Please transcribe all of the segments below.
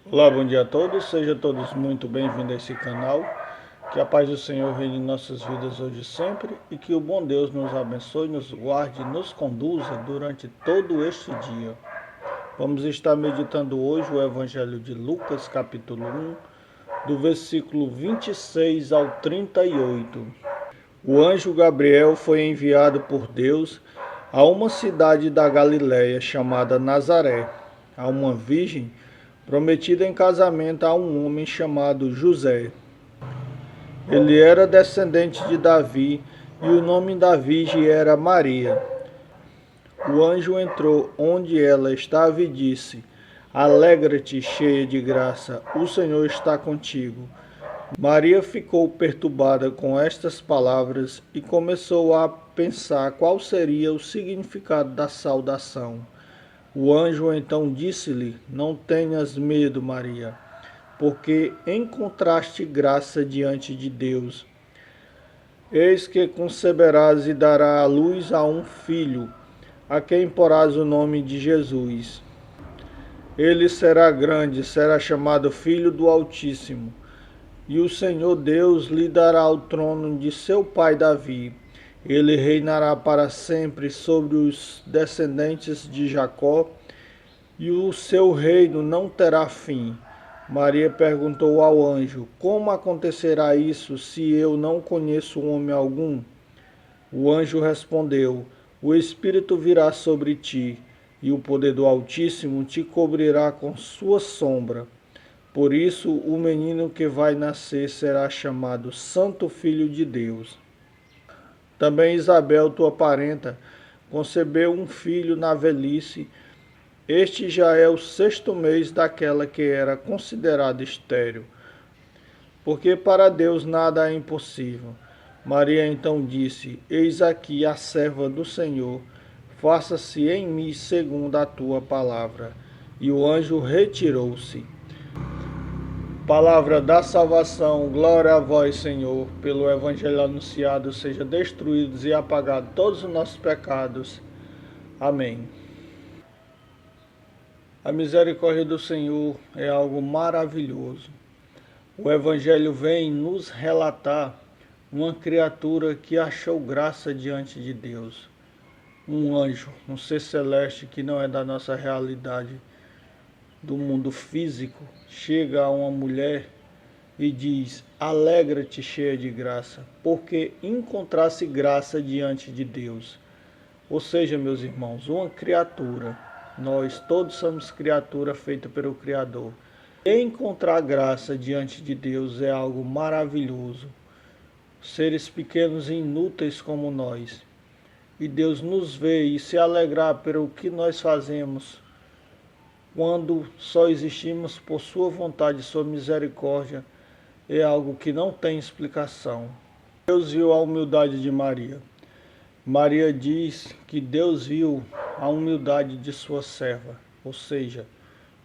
Olá, bom dia a todos, sejam todos muito bem-vindos a esse canal. Que a paz do Senhor reine em nossas vidas hoje e sempre e que o bom Deus nos abençoe, nos guarde e nos conduza durante todo este dia. Vamos estar meditando hoje o Evangelho de Lucas, capítulo 1, do versículo 26 ao 38. O anjo Gabriel foi enviado por Deus a uma cidade da Galiléia chamada Nazaré, a uma virgem prometida em casamento a um homem chamado José. Ele era descendente de Davi e o nome da virgem era Maria. O anjo entrou onde ela estava e disse: Alegra-te, cheia de graça, o Senhor está contigo. Maria ficou perturbada com estas palavras e começou a pensar qual seria o significado da saudação. O anjo então disse-lhe: Não tenhas medo, Maria, porque encontraste graça diante de Deus. Eis que conceberás e darás à luz a um filho, a quem porás o nome de Jesus. Ele será grande, será chamado Filho do Altíssimo, e o Senhor Deus lhe dará o trono de seu pai Davi. Ele reinará para sempre sobre os descendentes de Jacó, e o seu reino não terá fim. Maria perguntou ao anjo: Como acontecerá isso, se eu não conheço homem algum? O anjo respondeu: O Espírito virá sobre ti, e o poder do Altíssimo te cobrirá com sua sombra. Por isso, o menino que vai nascer será chamado Santo Filho de Deus. Também Isabel, tua parenta, concebeu um filho na velhice. Este já é o 6º mês daquela que era considerada estéril, porque para Deus nada é impossível. Maria então disse: Eis aqui a serva do Senhor, faça-se em mim segundo a tua palavra. E o anjo retirou-se. Palavra da salvação, glória a vós, Senhor. Pelo evangelho anunciado, seja destruídos e apagados todos os nossos pecados. Amém. A misericórdia do Senhor é algo maravilhoso. O Evangelho vem nos relatar uma criatura que achou graça diante de Deus. Um anjo, um ser celeste que não é da nossa realidade, do mundo físico, chega a uma mulher e diz: Alegra-te, cheia de graça, porque encontrasse graça diante de Deus. Ou seja, meus irmãos, uma criatura, nós todos somos criatura feita pelo Criador. Encontrar graça diante de Deus é algo maravilhoso. Seres pequenos e inúteis como nós. E Deus nos vê e se alegrar pelo que nós fazemos, quando só existimos por sua vontade e sua misericórdia, é algo que não tem explicação. Deus viu a humildade de Maria. Maria diz que Deus viu a humildade de sua serva, ou seja,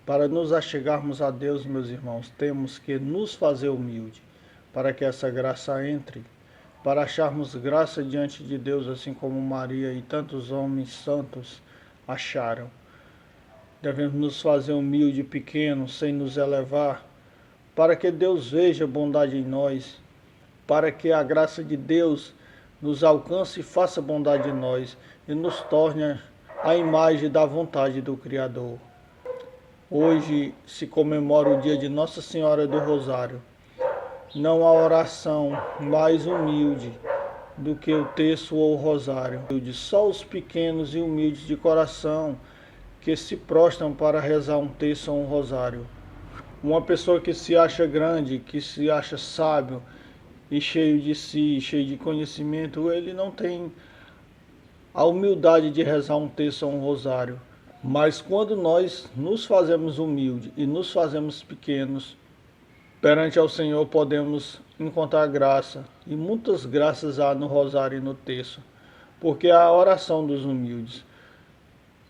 para nos achegarmos a Deus, meus irmãos, temos que nos fazer humilde, para que essa graça entre, para acharmos graça diante de Deus, assim como Maria e tantos homens santos acharam. Devemos nos fazer humilde e pequeno, sem nos elevar, para que Deus veja bondade em nós, para que a graça de Deus nos alcance e faça bondade em nós e nos torne a imagem da vontade do Criador. Hoje se comemora o dia de Nossa Senhora do Rosário. Não há oração mais humilde do que o terço ou o rosário. Só os pequenos e humildes de coração que se prostram para rezar um terço ou um rosário. Uma pessoa que se acha grande, que se acha sábio, e cheio de si, cheio de conhecimento, ele não tem a humildade de rezar um terço ou um rosário. Mas quando nós nos fazemos humildes e nos fazemos pequenos, perante ao Senhor podemos encontrar graça. E muitas graças há no rosário e no terço, porque é a oração dos humildes.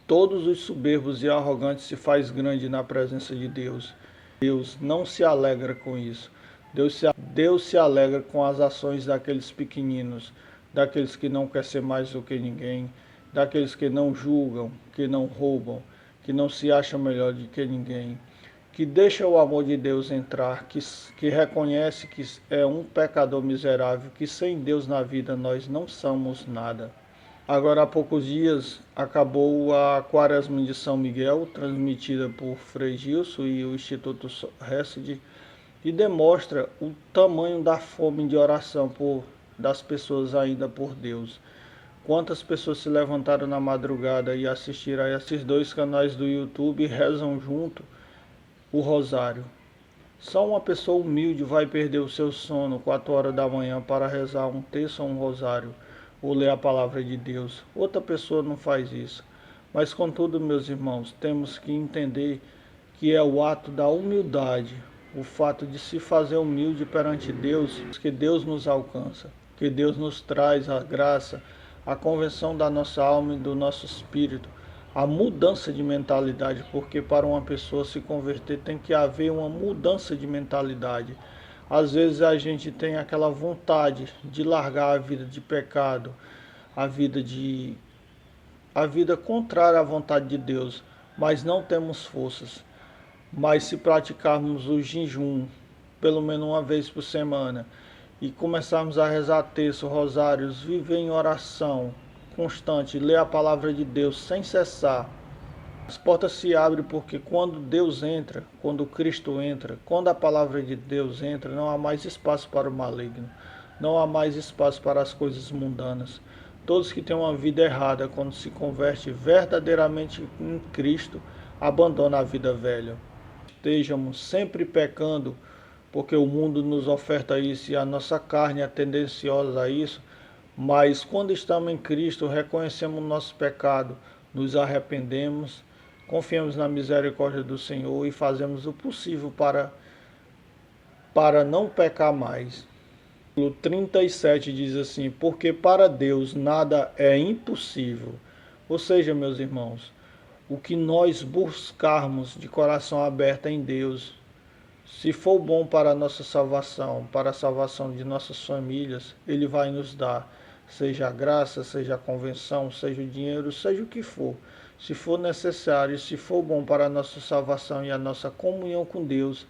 Todos os soberbos e arrogantes se faz grande na presença de Deus. Deus não se alegra com isso. Deus se alegra com as ações daqueles pequeninos, daqueles que não querem ser mais do que ninguém, daqueles que não julgam, que não roubam, que não se acham melhor do que ninguém. que deixa o amor de Deus entrar, que reconhece que é um pecador miserável, que sem Deus na vida nós não somos nada. Agora há poucos dias acabou a Quaresma de São Miguel, transmitida por Frei Gilson e o Instituto Hesed, e demonstra o tamanho da fome de oração das pessoas ainda por Deus. Quantas pessoas se levantaram na madrugada e assistiram a esses dois canais do YouTube e rezam junto o rosário. Só uma pessoa humilde vai perder o seu sono 4 horas da manhã para rezar um terço ou um rosário ou ler a palavra de Deus. Outra pessoa não faz isso. Mas contudo, meus irmãos, temos que entender que é o ato da humildade, o fato de se fazer humilde perante Deus, que Deus nos alcança, que Deus nos traz a graça, a convenção da nossa alma e do nosso espírito, a mudança de mentalidade, porque para uma pessoa se converter tem que haver uma mudança de mentalidade. Às vezes a gente tem aquela vontade de largar a vida de pecado, a vida contrária à vontade de Deus, mas não temos forças. Mas se praticarmos o jejum, pelo menos uma vez por semana, e começarmos a rezar terço, rosários, viver em oração constante, ler a palavra de Deus sem cessar, as portas se abrem, porque quando Deus entra, quando Cristo entra, quando a palavra de Deus entra, não há mais espaço para o maligno, não há mais espaço para as coisas mundanas. Todos que têm uma vida errada, quando se converte verdadeiramente em Cristo, abandonam a vida velha. Estejamos sempre pecando, porque o mundo nos oferta isso e a nossa carne é tendenciosa a isso, mas quando estamos em Cristo, reconhecemos o nosso pecado, nos arrependemos, confiamos na misericórdia do Senhor e fazemos o possível para não pecar mais. O 37 diz assim: porque para Deus nada é impossível. Ou seja, meus irmãos, o que nós buscarmos de coração aberto em Deus, se for bom para a nossa salvação, para a salvação de nossas famílias, Ele vai nos dar, seja a graça, seja a convenção, seja o dinheiro, seja o que for. Se for necessário, se for bom para a nossa salvação e a nossa comunhão com Deus,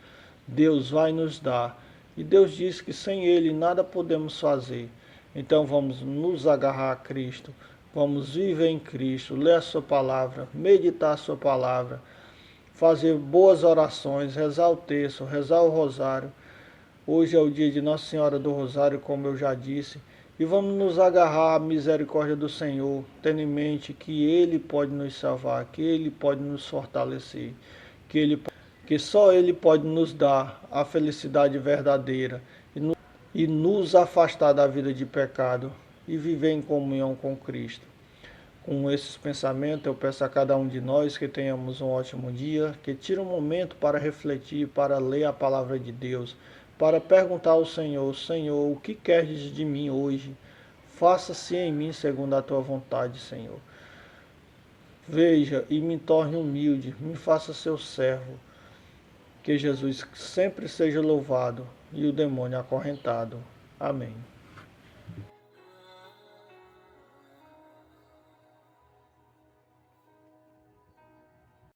Deus vai nos dar. E Deus diz que sem Ele nada podemos fazer. Então vamos nos agarrar a Cristo, vamos viver em Cristo, ler a sua palavra, meditar a sua palavra, fazer boas orações, rezar o terço, rezar o rosário. Hoje é o dia de Nossa Senhora do Rosário, como eu já disse, e vamos nos agarrar à misericórdia do Senhor, tendo em mente que Ele pode nos salvar, que Ele pode nos fortalecer, que só Ele pode nos dar a felicidade verdadeira e nos afastar da vida de pecado e viver em comunhão com Cristo. Com esses pensamentos, eu peço a cada um de nós que tenhamos um ótimo dia, que tire um momento para refletir, para ler a palavra de Deus, para perguntar ao Senhor: Senhor, o que queres de mim hoje? Faça-se em mim segundo a tua vontade, Senhor. Veja e me torne humilde, me faça seu servo. Que Jesus sempre seja louvado e o demônio acorrentado. Amém.